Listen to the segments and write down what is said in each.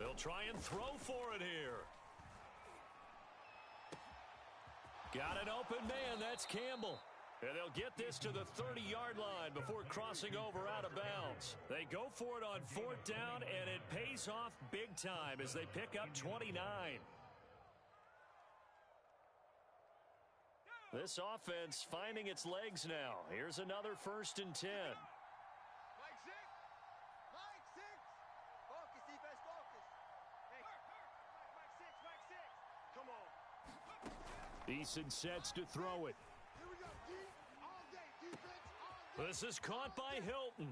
They'll try and throw for it here. Got an open man. That's Campbell. And they'll get this to the 30-yard line before crossing over out of bounds. They go for it on fourth down, and it pays off big time as they pick up 29. This offense finding its legs now. Here's another 1st and 10. Mike 6. Mike 6. Focus, defense, focus. Hey, Mike 6. Come on. Eason sets to throw it. Here we go. Deep all day. Defense all day. This is caught by Hilton.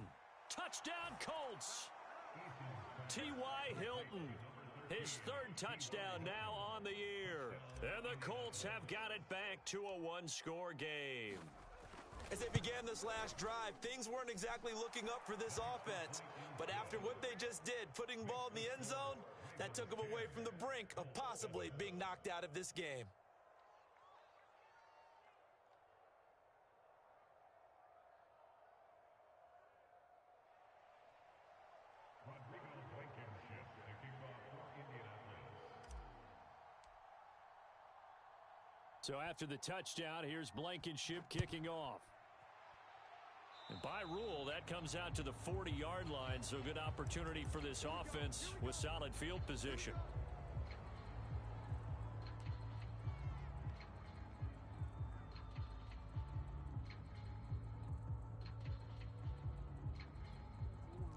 Touchdown, Colts. T.Y. Hilton. His 3rd touchdown now on the year. And the Colts have got it back to a 1-score game. As they began this last drive, things weren't exactly looking up for this offense. But after what they just did, putting the ball in the end zone, that took them away from the brink of possibly being knocked out of this game. So after the touchdown, here's Blankenship kicking off. And by rule, that comes out to the 40-yard line, so good opportunity for this offense with solid field position.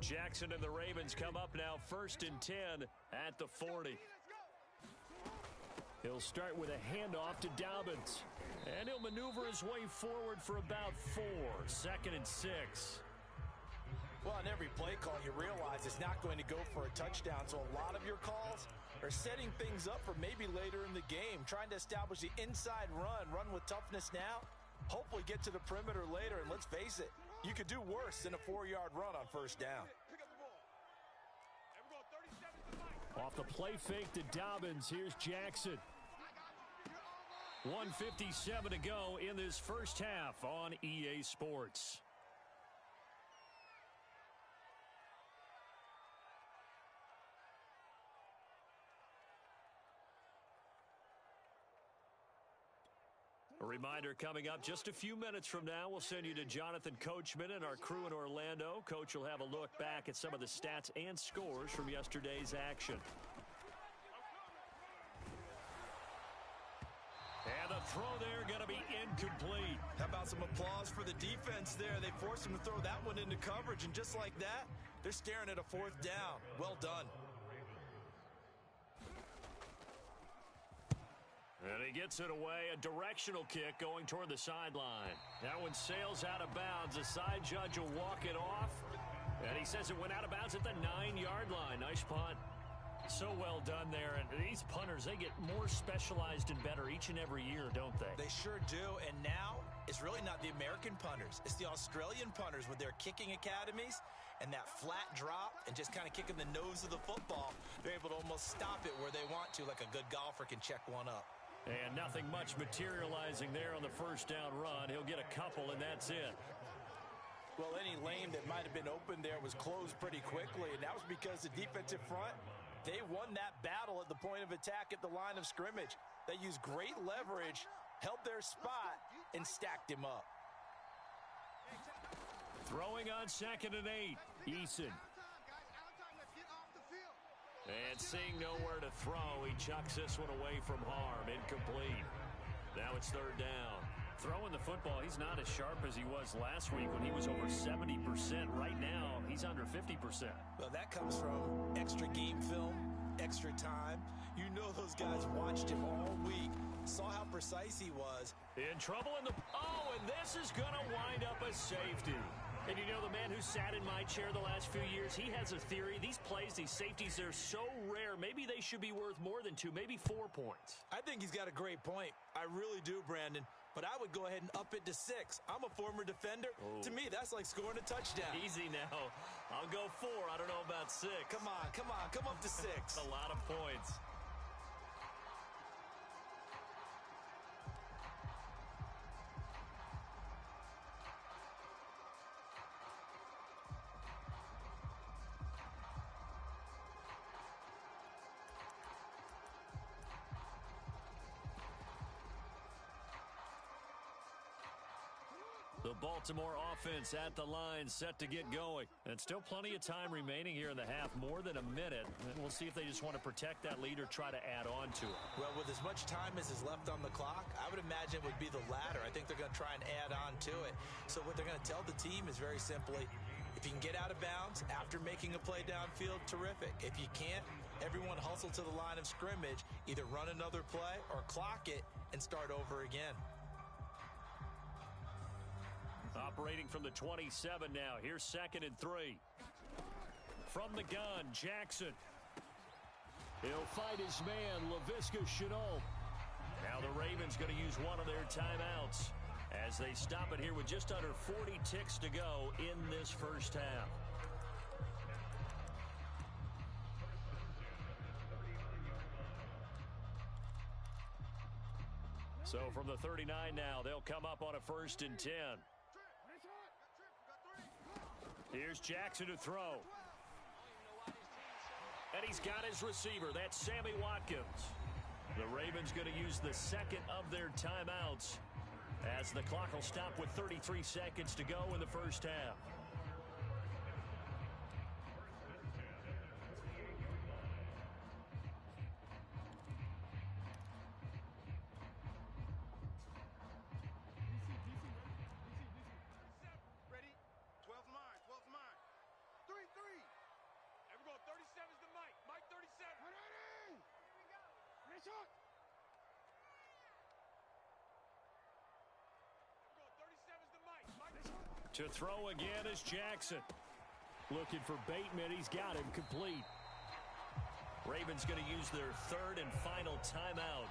Jackson and the Ravens come up now 1st and 10 at the 40. He'll start with a handoff to Dobbins. And he'll maneuver his way forward for about 4. 2nd and 6. Well, on every play call, you realize it's not going to go for a touchdown. So a lot of your calls are setting things up for maybe later in the game, trying to establish the inside run with toughness now, hopefully get to the perimeter later. And let's face it, you could do worse than a 4-yard run on 1st down. Off the play fake to Dobbins, here's Jackson. 1:57 to go in this first half on EA Sports. A reminder coming up just a few minutes from now, we'll send you to Jonathan Coachman and our crew in Orlando. Coach will have a look back at some of the stats and scores from yesterday's action. And the throw there going to be incomplete. How about some applause for the defense there? They forced him to throw that one into coverage, and just like that, they're staring at a 4th down. Well done. And he gets it away, a directional kick going toward the sideline. That one sails out of bounds. The side judge will walk it off. And he says it went out of bounds at the 9-yard line. Nice punt. So well done there. And these punters, they get more specialized and better each and every year, don't they? They sure do. And now it's really not the American punters. It's the Australian punters with their kicking academies and that flat drop and just kind of kicking the nose of the football. They're able to almost stop it where they want to, like a good golfer can check one up. And nothing much materializing there on the 1st down run. He'll get a couple, and that's it. Well, any lane that might have been open there was closed pretty quickly, and that was because the defensive front, they won that battle at the point of attack at the line of scrimmage. They used great leverage, held their spot, and stacked him up. Throwing on 2nd and 8, Eason. And seeing nowhere to throw, he chucks this one away from harm. Incomplete. Now it's 3rd down. Throwing the football, he's not as sharp as he was last week when he was over 70%. Right now, he's under 50%. Well, that comes from extra game film, extra time. You know those guys watched him all week, saw how precise he was. In trouble in the... Oh, and this is going to wind up a safety. And you know, the man who sat in my chair the last few years, he has a theory. These plays, these safeties, they're so rare. Maybe they should be worth more than 2, maybe 4 points. I think he's got a great point. I really do, Brandon. But I would go ahead and up it to 6. I'm a former defender. Oh. To me, that's like scoring a touchdown. Easy now. I'll go 4. I don't know about 6. Come on. Come up to 6. A lot of points. The Baltimore offense at the line, set to get going. And still plenty of time remaining here in the half, more than a minute. And we'll see if they just want to protect that lead or try to add on to it. Well, with as much time as is left on the clock, I would imagine it would be the latter. I think they're going to try and add on to it. So what they're going to tell the team is very simply, if you can get out of bounds after making a play downfield, terrific. If you can't, everyone hustle to the line of scrimmage, either run another play or clock it and start over again. Operating from the 27 now. Here's 2nd and 3. From the gun, Jackson. He'll fight his man, Laviska Shenault. Now the Ravens going to use one of their timeouts as they stop it here with just under 40 ticks to go in this first half. So from the 39 now, they'll come up on a 1st and 10. Here's Jackson to throw. And he's got his receiver. That's Sammy Watkins. The Ravens going to use the second of their timeouts as the clock will stop with 33 seconds to go in the first half. To throw again is Jackson. Looking for Bateman. He's got him complete. Ravens going to use their 3rd and final timeout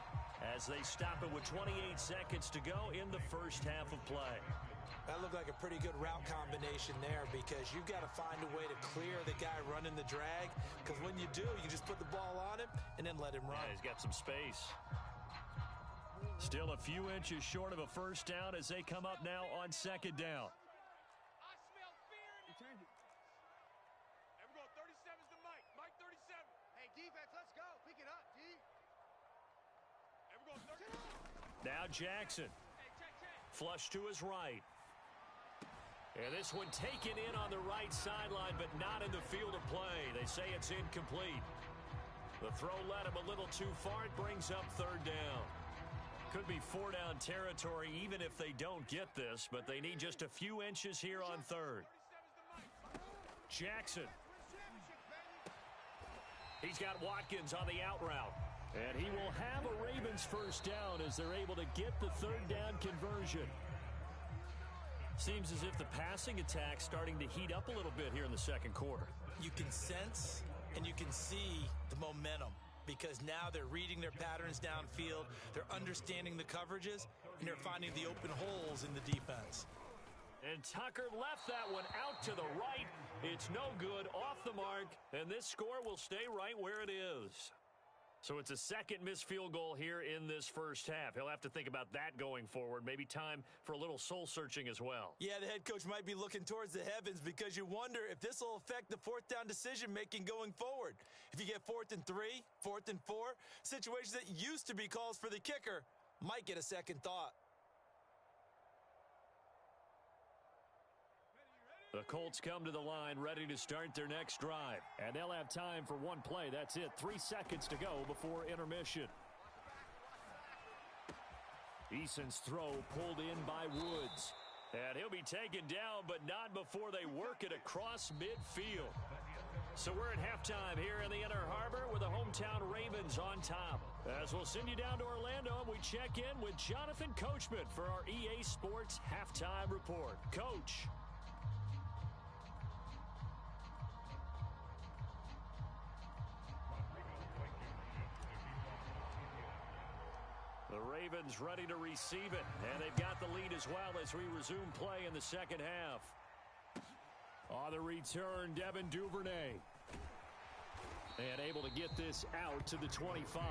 as they stop it with 28 seconds to go in the first half of play. That looked like a pretty good route combination there because you've got to find a way to clear the guy running the drag, because when you do, you just put the ball on him and then let him run. Yeah, he's got some space. Still a few inches short of a first down as they come up now on 2nd down. Now Jackson. Flush to his right. And this one taken in on the right sideline, but not in the field of play. They say it's incomplete. The throw led him a little too far. It brings up 3rd down. Could be 4-down territory even if they don't get this, but they need just a few inches here on 3rd. Jackson. He's got Watkins on the out route. And he will have a Ravens first down as they're able to get the 3rd down conversion. Seems as if the passing attack's starting to heat up a little bit here in the 2nd quarter. You can sense and you can see the momentum because now they're reading their patterns downfield, they're understanding the coverages, and they're finding the open holes in the defense. And Tucker left that one out to the right. It's no good, off the mark, and this score will stay right where it is. So it's a 2nd missed field goal here in this first half. He'll have to think about that going forward. Maybe time for a little soul-searching as well. Yeah, the head coach might be looking towards the heavens because you wonder if this will affect the 4th down decision-making going forward. If you get 4th and 3, 4th and 4, situations that used to be calls for the kicker might get a second thought. The Colts come to the line ready to start their next drive. And they'll have time for one play. That's it. 3 seconds to go before intermission. Eason's throw pulled in by Woods. And he'll be taken down, but not before they work it across midfield. So we're at halftime here in the Inner Harbor with the hometown Ravens on top. As we'll send you down to Orlando and we check in with Jonathan Coachman for our EA Sports Halftime Report. Coach. The Ravens ready to receive it, and they've got the lead as well as we resume play in the second half. On the return, Devin Duvernay. And able to get this out to the 25.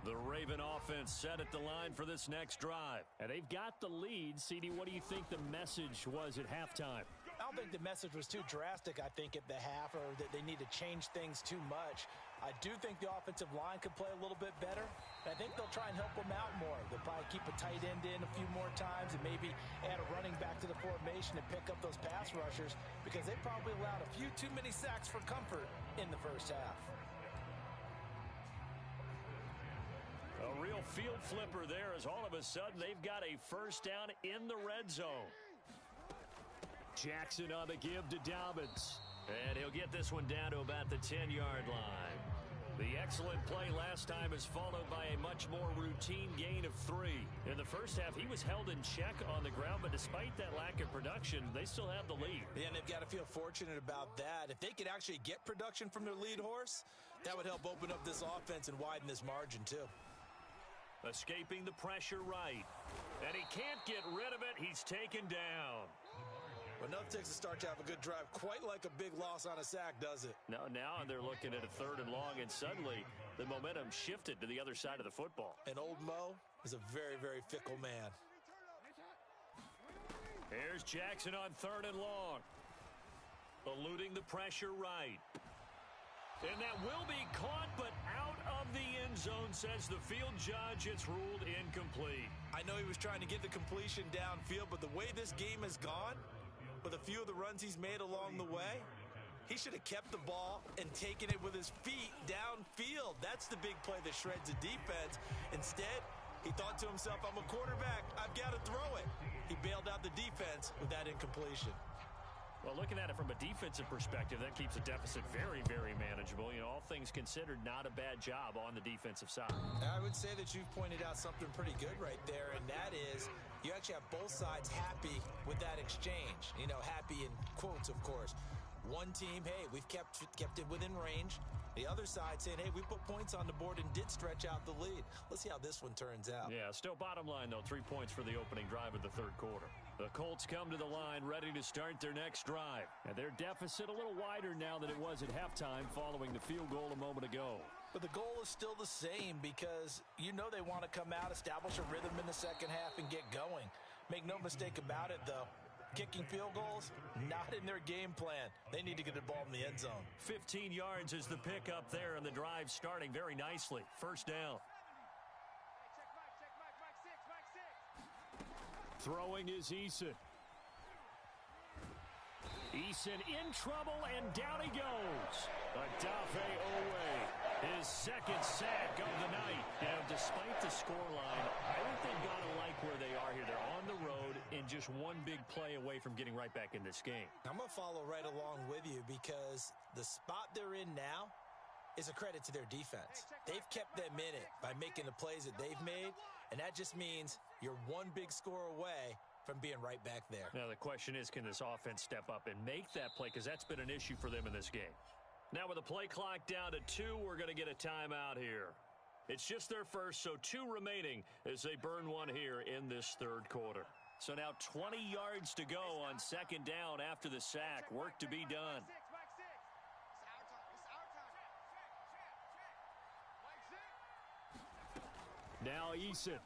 The Raven offense set at the line for this next drive. And they've got the lead. CD, what do you think the message was at halftime? I don't think the message was too drastic, I think, at the half, or that they need to change things too much. I do think the offensive line could play a little bit better. I think they'll try and help them out more. They'll probably keep a tight end in a few more times and maybe add a running back to the formation and pick up those pass rushers, because they probably allowed a few too many sacks for comfort in the first half. A real field flipper there, as all of a sudden they've got a first down in the red zone. Jackson on the give to Dobbins. And he'll get this one down to about the 10-yard line. The excellent play last time is followed by a much more routine gain of 3. In the first half, he was held in check on the ground, but despite that lack of production, they still have the lead. Yeah, and they've got to feel fortunate about that. If they could actually get production from their lead horse, that would help open up this offense and widen this margin too. Escaping the pressure right. And he can't get rid of it. He's taken down. Well, nothing takes a start to have a good drive quite like a big loss on a sack, does it? Now they're looking at a 3rd and long, and suddenly the momentum shifted to the other side of the football. And old Mo is a very, very fickle man. Here's Jackson on 3rd and long. Eluding the pressure right. And that will be caught, but out of the end zone, says the field judge. It's ruled incomplete. I know he was trying to get the completion downfield, but the way this game has gone, with a few of the runs he's made along the way, he should have kept the ball and taken it with his feet downfield. That's the big play that shreds the defense. Instead, he thought to himself, I'm a quarterback, I've got to throw it. He bailed out the defense with that incompletion. Well, looking at it from a defensive perspective, that keeps the deficit very, very manageable. You know, all things considered, not a bad job on the defensive side. I would say that you've pointed out something pretty good right there, and that is you actually have both sides happy with that exchange. You know, happy in quotes, of course. One team, hey, we've kept it within range. The other side saying, hey, we put points on the board and did stretch out the lead. Let's see how this one turns out. Yeah, still bottom line, though, 3 points for the opening drive of the 3rd quarter. The Colts come to the line ready to start their next drive. And their deficit a little wider now than it was at halftime following the field goal a moment ago. But the goal is still the same, because you know they want to come out, establish a rhythm in the second half, and get going. Make no mistake about it, though. Kicking field goals, not in their game plan. They need to get the ball in the end zone. 15 yards is the pickup there, and the drive starting very nicely. First down. Throwing is Eason. Eason in trouble, and down he goes. Odafe Owe, his 2nd sack of the night. You know, despite the scoreline, I think they've got to like where they are here. They're on the road and just one big play away from getting right back in this game. I'm going to follow right along with you, because the spot they're in now is a credit to their defense. They've kept them in it by making the plays that they've made, and that just means you're one big score away from being right back there. Now, the question is, can this offense step up and make that play? Because that's been an issue for them in this game. Now, with the play clock down to 2, we're going to get a timeout here. It's just their first, so 2 remaining as they burn one here in this 3rd quarter. So now 20 yards to go on 2nd down after the sack. Work to be done. Now Eason.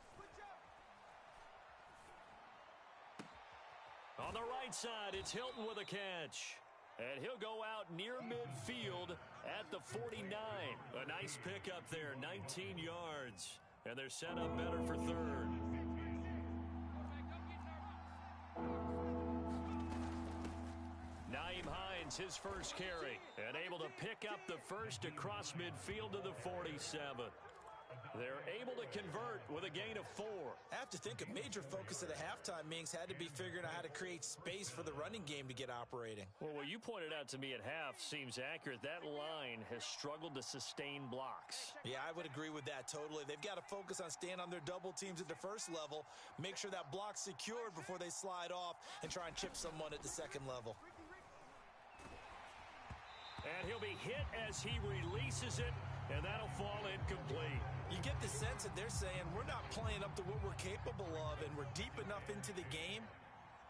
On the right side, it's Hilton with a catch. And he'll go out near midfield at the 49. A nice pickup there, 19 yards. And they're set up better for 3rd. Nyheim Hines, his first carry, and able to pick up the first across midfield to the 47. They're able to convert with a gain of 4. I have to think a major focus of the halftime meetings had to be figuring out how to create space for the running game to get operating. Well, what you pointed out to me at half seems accurate. That line has struggled to sustain blocks. Yeah, I would agree with that totally. They've got to focus on staying on their double teams at the first level, make sure that block's secured before they slide off and try and chip someone at the second level. And he'll be hit as he releases it, and that'll fall incomplete. You get the sense that they're saying we're not playing up to what we're capable of, and we're deep enough into the game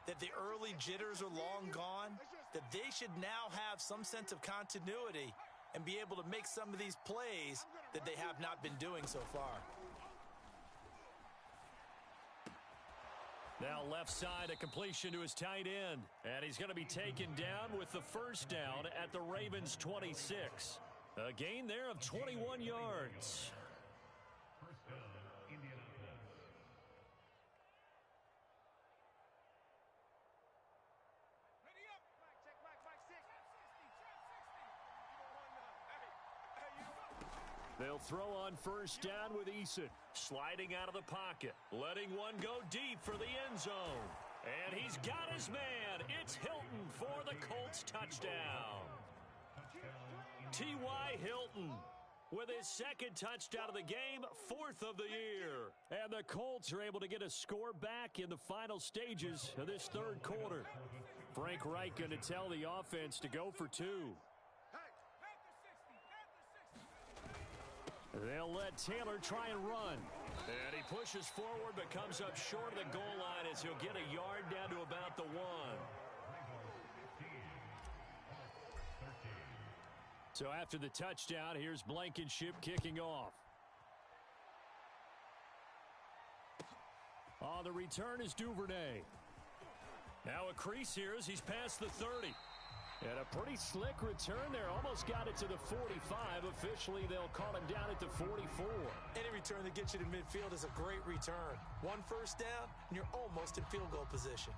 that the early jitters are long gone, that they should now have some sense of continuity and be able to make some of these plays that they have not been doing so far. Now left side, a completion to his tight end. And he's going to be taken down with the first down at the Ravens' 26. A gain there of 21 yards. They'll throw on first down with Eason. Sliding out of the pocket. Letting one go deep for the end zone. And he's got his man. It's Hilton for the Colts touchdown. T.Y. Hilton with his second touchdown of the game, fourth of the year. And the Colts are able to get a score back in the final stages of this third quarter. Frank Reich going to tell the offense to go for two. They'll let Taylor try and run. And he pushes forward but comes up short of the goal line as he'll get a yard down to about the one. So after the touchdown, here's Blankenship kicking off. On the return is Duvernay. Now a crease here as he's past the 30. And a pretty slick return there. Almost got it to the 45. Officially, they'll call him down at the 44. Any return that gets you to midfield is a great return. One first down, and you're almost in field goal position.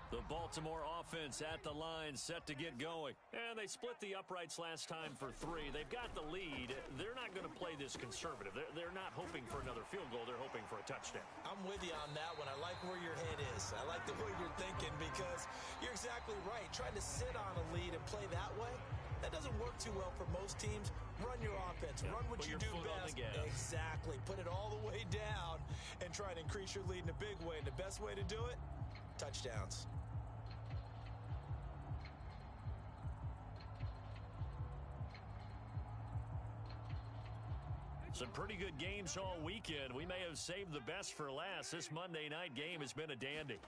The Baltimore offense at the line, set to get going. And they split the uprights last time for 3. They've got the lead. They're not going to play this conservative. They're not hoping for another field goal. They're hoping for a touchdown. I'm with you on that one. I like where your head is. I like the way you're thinking because you're exactly right. Trying to sit on a lead and play that way, that doesn't work too well for most teams. Run your offense. Run what you do best. Exactly. Put it all the way down and try to increase your lead in a big way. And the best way to do it, touchdowns. Some pretty good games all weekend. We may have saved the best for last. This Monday night game has been a dandy.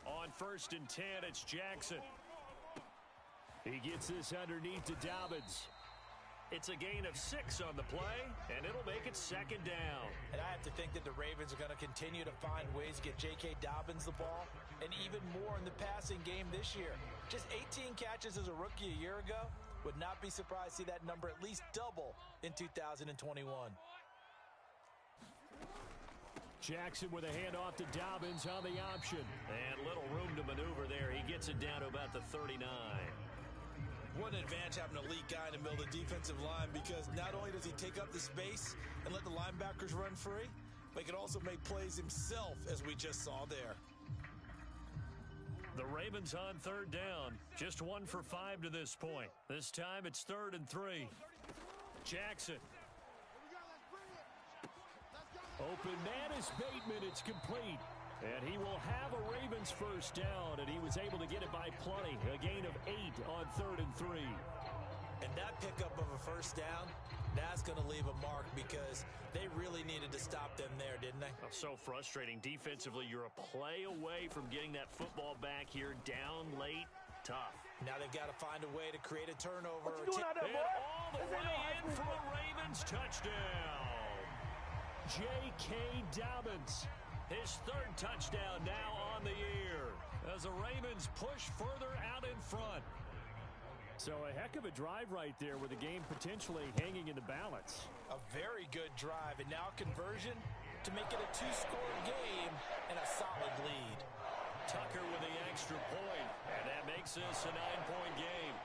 On 1st and 10, it's Jackson. He gets this underneath to Dobbins. It's a gain of 6 on the play, and it'll make it second down. And I have to think that the Ravens are going to continue to find ways to get J.K. Dobbins the ball, and even more in the passing game this year. Just 18 catches as a rookie a year ago. Would not be surprised to see that number at least double in 2021. Jackson with a handoff to Dobbins on the option. And little room to maneuver there. He gets it down to about the 39. What an advantage having an elite guy in the middle of the defensive line because not only does he take up the space and let the linebackers run free, but he can also make plays himself as we just saw there. The Ravens on 3rd down. Just 1 for 5 to this point. This time it's 3rd and 3. Jackson. Open man is Bateman. It's complete. And he will have a Ravens first down, and he was able to get it by plenty. A gain of 8 on 3rd and 3. And that pickup of a first down, that's going to leave a mark because they really needed to stop them there, didn't they? Oh, so frustrating. Defensively, you're a play away from getting that football back here. Down late, tough. Now they've got to find a way to create a turnover. And all the way in for a Ravens touchdown. J.K. Dobbins. His 3rd touchdown now on the year as the Ravens push further out in front. So a heck of a drive right there with the game potentially hanging in the balance. A very good drive, and now conversion to make it a 2-score game and a solid lead. Tucker with the extra point, and that makes this a 9-point game.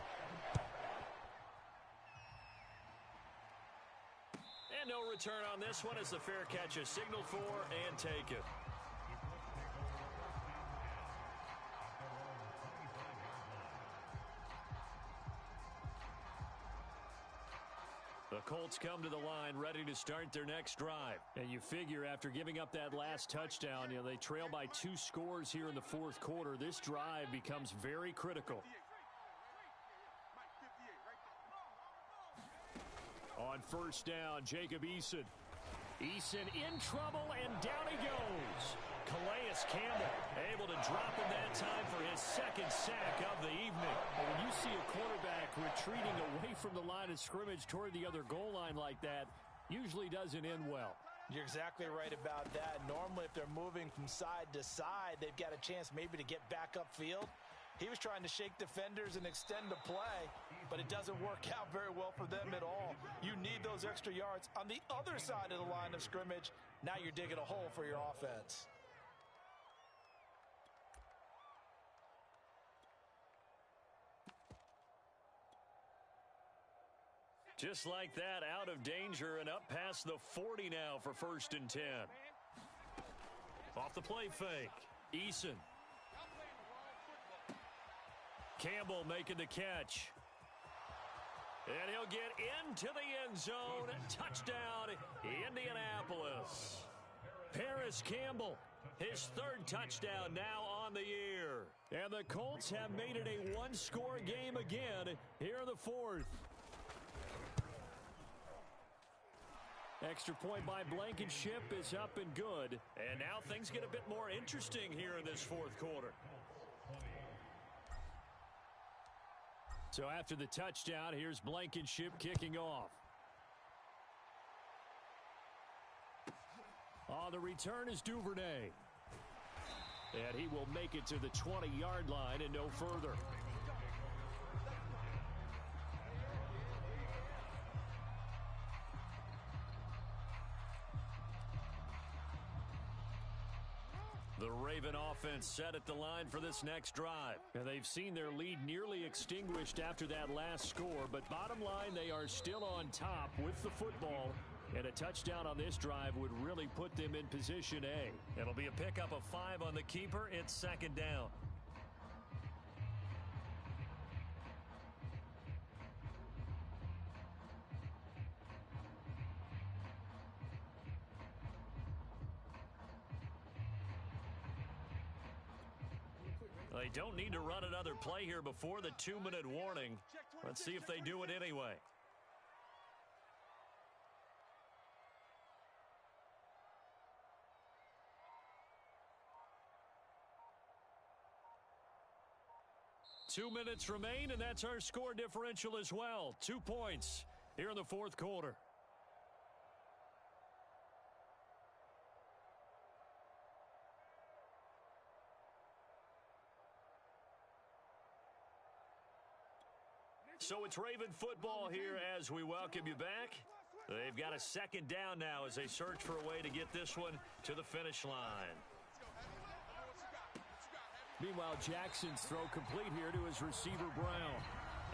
And no return on this one as the fair catch is signaled for and taken. The Colts come to the line ready to start their next drive. And you figure after giving up that last touchdown, they trail by 2 scores here in the 4th quarter. This drive becomes very critical. On 1st down, Jacob Eason. Eason in trouble, and down he goes. Calais Campbell able to drop him that time for his second sack of the evening. Well, when you see a quarterback retreating away from the line of scrimmage toward the other goal line like that, usually doesn't end well. You're exactly right about that. Normally, if they're moving from side to side, they've got a chance maybe to get back upfield. He was trying to shake defenders and extend the play, but it doesn't work out very well for them at all. You need those extra yards on the other side of the line of scrimmage. Now you're digging a hole for your offense. Just like that, out of danger and up past the 40 now for 1st and 10. Off the play fake. Eason. Campbell making the catch. And he'll get into the end zone. Touchdown, Indianapolis. Paris Campbell, his 3rd touchdown now on the year. And the Colts have made it a one-score game again here in the 4th. Extra point by Blankenship is up and good. And now things get a bit more interesting here in this 4th quarter. So after the touchdown, here's Blankenship kicking off. On the return is Duvernay. And he will make it to the 20-yard line and no further. The Raven offense set at the line for this next drive. And they've seen their lead nearly extinguished after that last score, but bottom line, they are still on top with the football, and a touchdown on this drive would really put them in position A. It'll be a pickup of 5 on the keeper. It's 2nd down. They don't need to run another play here before the 2-minute warning. Let's see if they do it anyway. Two minutes remain, and that's our score differential as well. 2 points here in the 4th quarter. So it's Raven football here as we welcome you back. They've got a 2nd down now as they search for a way to get this one to the finish line. Meanwhile, Jackson's throw complete here to his receiver, Brown.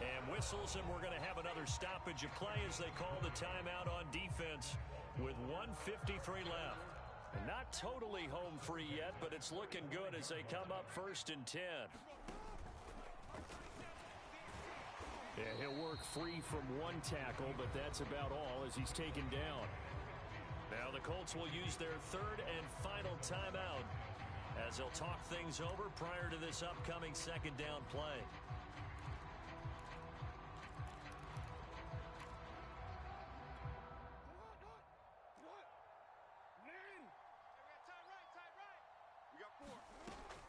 And whistles, and we're going to have another stoppage of play as they call the timeout on defense with 1:53 left. And not totally home free yet, but it's looking good as they come up 1st and 10. Yeah, he'll work free from one tackle, but that's about all as he's taken down. Now the Colts will use their 3rd and final timeout as they'll talk things over prior to this upcoming 2nd down play.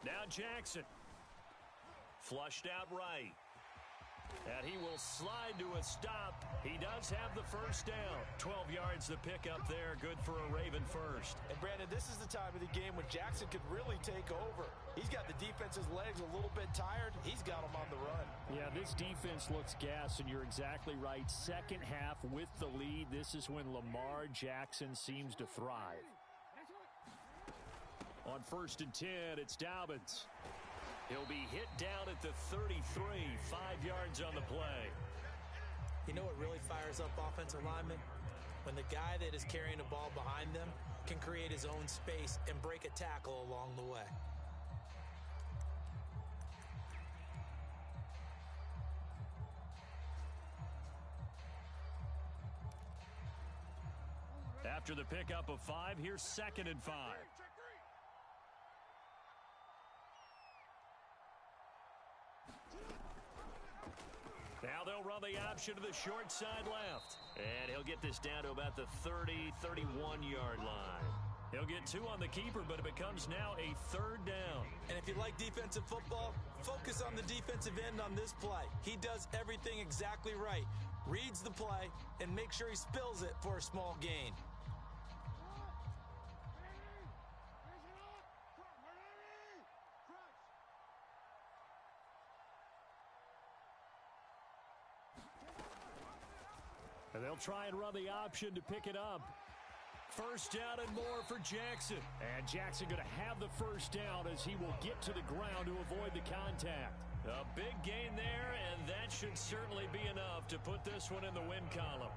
Now Jackson. Flushed out right. And he will slide to a stop. He does have the 1st down. 12 yards to pick up there. Good for a Raven first. And Brandon, this is the time of the game when Jackson could really take over. He's got the defense's legs a little bit tired. He's got them on the run. Yeah, this defense looks gassed, and you're exactly right. 2nd half with the lead. This is when Lamar Jackson seems to thrive. On 1st and 10, it's Dobbins. He'll be hit down at the 33, 5 yards on the play. You know what really fires up offensive linemen? When the guy that is carrying the ball behind them can create his own space and break a tackle along the way. After the pickup of 5, here's 2nd and 5. Now they'll run the option to the short side left. And he'll get this down to about the 30, 31-yard line. He'll get 2 on the keeper, but it becomes now a 3rd down. And if you like defensive football, focus on the defensive end on this play. He does everything exactly right. Reads the play and make sure he spills it for a small gain. And they'll try and run the option to pick it up. 1st down and more for Jackson. And Jackson going to have the 1st down as he will get to the ground to avoid the contact. A big gain there, and that should certainly be enough to put this one in the win column.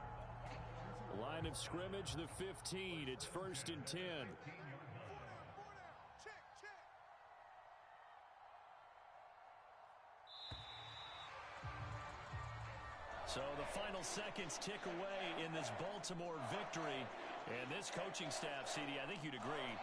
Line of scrimmage, the 15. It's 1st and 10. So the final seconds tick away in this Baltimore victory. And this coaching staff, CD, I think you'd agree,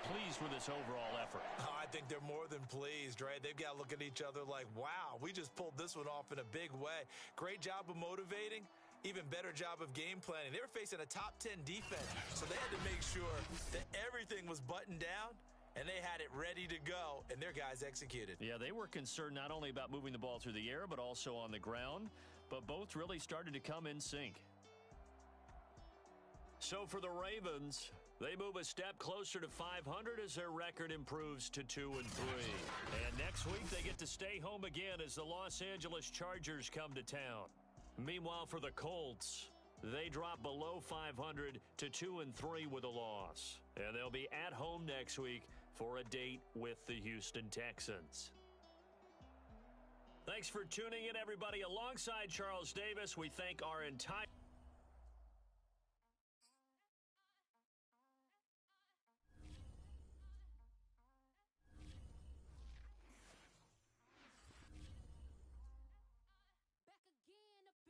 pleased with this overall effort. Oh, I think they're more than pleased, right? They've got to look at each other like, wow, we just pulled this one off in a big way. Great job of motivating. Even better job of game planning. They were facing a top 10 defense, so they had to make sure that everything was buttoned down and they had it ready to go, and their guys executed. Yeah, they were concerned not only about moving the ball through the air, but also on the ground. But both really started to come in sync. So for the Ravens, they move a step closer to 500 as their record improves to 2-3. And next week, they get to stay home again as the Los Angeles Chargers come to town. Meanwhile, for the Colts, they drop below 500 to 2-3 with a loss. And they'll be at home next week for a date with the Houston Texans. Thanks for tuning in, everybody. Alongside Charles Davis, we thank our entire